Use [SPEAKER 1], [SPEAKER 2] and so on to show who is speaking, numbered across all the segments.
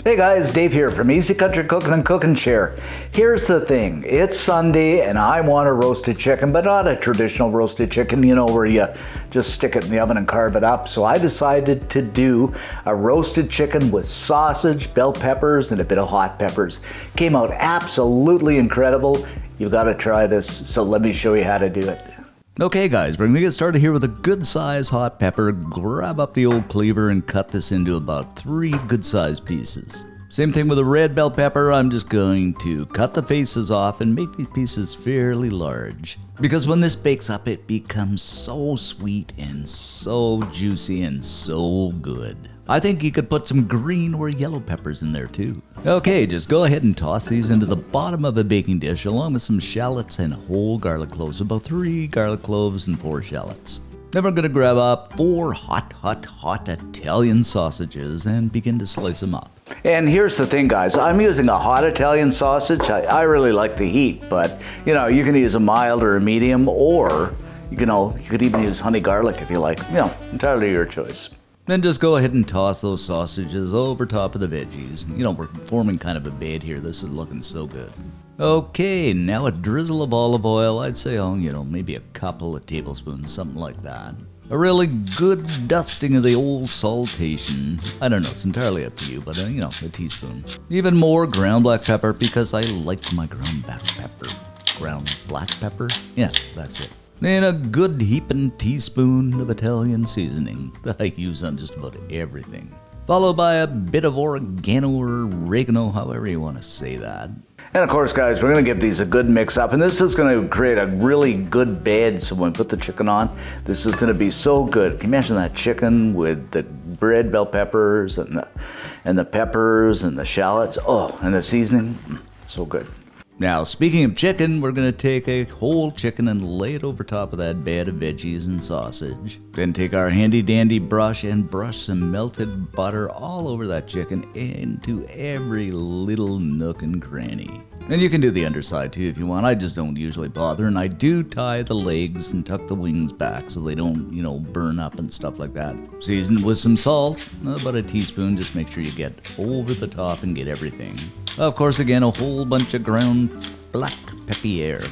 [SPEAKER 1] Hey guys, Dave here from Easy Country Cooking and Cook and Share. Here's the thing, it's Sunday and I want a roasted chicken, but not a traditional roasted chicken, you know, where you just stick it in the oven and carve it up. So I decided to do a roasted chicken with sausage, bell peppers, and a bit of hot peppers. Came out absolutely incredible. You've got to try this, so let me show you how to do it.
[SPEAKER 2] Okay guys, we're going to get started here with a good size hot pepper. Grab up the old cleaver and cut this into about 3 good sized pieces. Same thing with a red bell pepper. I'm just going to cut the faces off and make these pieces fairly large. Because when this bakes up, it becomes so sweet and so juicy and so good. I think you could put some green or yellow peppers in there too. Okay, just go ahead and toss these into the bottom of a baking dish along with some shallots and whole garlic cloves, about 3 garlic cloves and 4 shallots. Then we're going to grab up 4 hot Italian sausages and begin to slice them up.
[SPEAKER 1] And here's the thing guys, I'm using a hot Italian sausage. I really like the heat, but you know, you can use a mild or a medium, or you could even use honey garlic if you like. You know, entirely your choice.
[SPEAKER 2] Then just go ahead and toss those sausages over top of the veggies. You know, we're forming kind of a bed here. This is looking so good. Okay, now a drizzle of olive oil. I'd say, maybe a couple of tablespoons, something like that. A really good dusting of the old saltation. I don't know, it's entirely up to you, but a teaspoon. Even more ground black pepper because I like my ground black pepper. Ground black pepper? Yeah, that's it. And a good heaping teaspoon of Italian seasoning that I use on just about everything. Followed by a bit of oregano or oregano, however you want to say that.
[SPEAKER 1] And of course guys, we're going to give these a good mix up, and this is going to create a really good bed. So when we put the chicken on, this is going to be so good. Can you imagine that chicken with the red bell peppers and the peppers and the shallots? Oh, and the seasoning, so good.
[SPEAKER 2] Now, speaking of chicken, we're going to take a whole chicken and lay it over top of that bed of veggies and sausage. Then take our handy dandy brush and brush some melted butter all over that chicken into every little nook and cranny. And you can do the underside too if you want. I just don't usually bother, and I do tie the legs and tuck the wings back so they don't, burn up and stuff like that. Seasoned with some salt, about a teaspoon. Just make sure you get over the top and get everything. Of course, again, a whole bunch of ground black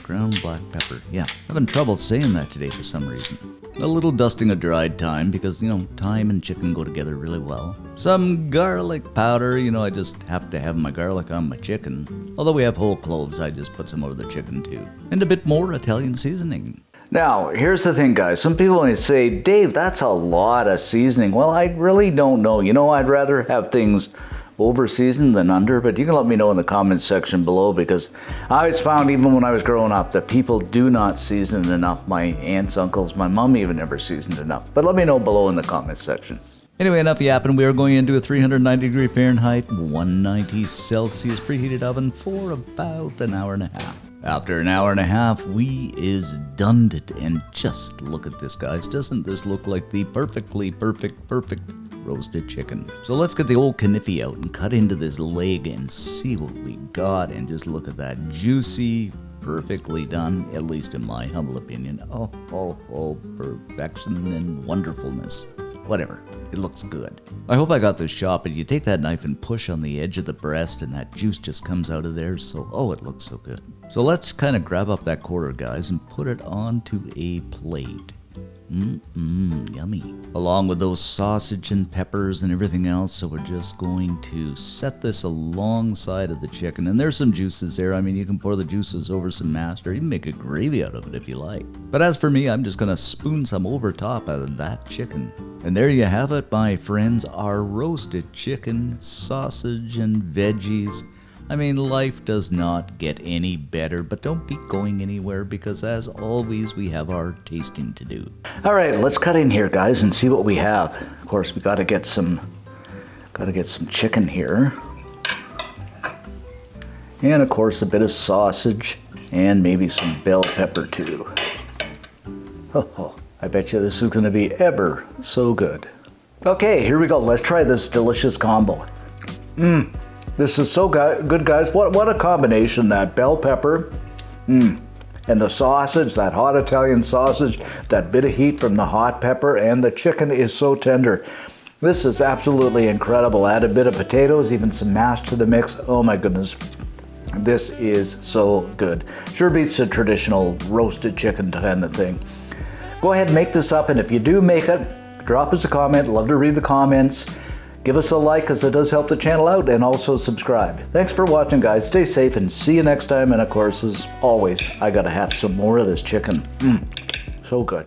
[SPEAKER 2] ground black pepper. Yeah, having trouble saying that today for some reason. A little dusting of dried thyme because, thyme and chicken go together really well. Some garlic powder, I just have to have my garlic on my chicken. Although we have whole cloves, I just put some over the chicken too. And a bit more Italian seasoning.
[SPEAKER 1] Now, here's the thing guys, some people may say, Dave, that's a lot of seasoning. Well, I really don't know. I'd rather have things over seasoned than under, but you can let me know in the comments section below, because I always found, even when I was growing up, that people do not season enough. My aunts, uncles, my mom even never seasoned enough. But let me know below in the comments section.
[SPEAKER 2] Anyway, enough yapping. We are going into a 390 Fahrenheit, 190 Celsius preheated oven for about an hour and a half. After an hour and a half, we is done it, and just look at this, guys. Doesn't this look like the perfect roasted chicken? So let's get the old knife out and cut into this leg and see what we got, and just look at that juicy, perfectly done, at least in my humble opinion. Oh, perfection and wonderfulness. Whatever, it looks good. I hope I got this shot, but you take that knife and push on the edge of the breast and that juice just comes out of there, so it looks so good. So let's kind of grab up that quarter, guys, and put it onto a plate. Yummy. Along with those sausage and peppers and everything else, so we're just going to set this alongside of the chicken. And there's some juices there. I mean, you can pour the juices over some mashed, or even make a gravy out of it if you like. But as for me, I'm just going to spoon some over top of that chicken. And there you have it, my friends, our roasted chicken, sausage, and veggies. I mean, life does not get any better, but don't be going anywhere, because as always, we have our tasting to do.
[SPEAKER 1] All right, let's cut in here, guys, and see what we have. Of course, we got to get some chicken here, and of course, a bit of sausage, and maybe some bell pepper too. Oh, I bet you this is going to be ever so good. Okay, here we go. Let's try this delicious combo. This is so good, guys. What a combination, that bell pepper, and the sausage, that hot Italian sausage, that bit of heat from the hot pepper, and the chicken is so tender. This is absolutely incredible. Add a bit of potatoes, even some mash to the mix. Oh my goodness. This is so good. Sure beats the traditional roasted chicken kind of thing. Go ahead and make this up, and if you do make it, drop us a comment. Love to read the comments. Give us a like, because it does help the channel out, and also subscribe. Thanks for watching, guys. Stay safe and see you next time. And of course, as always, I gotta have some more of this chicken. So good.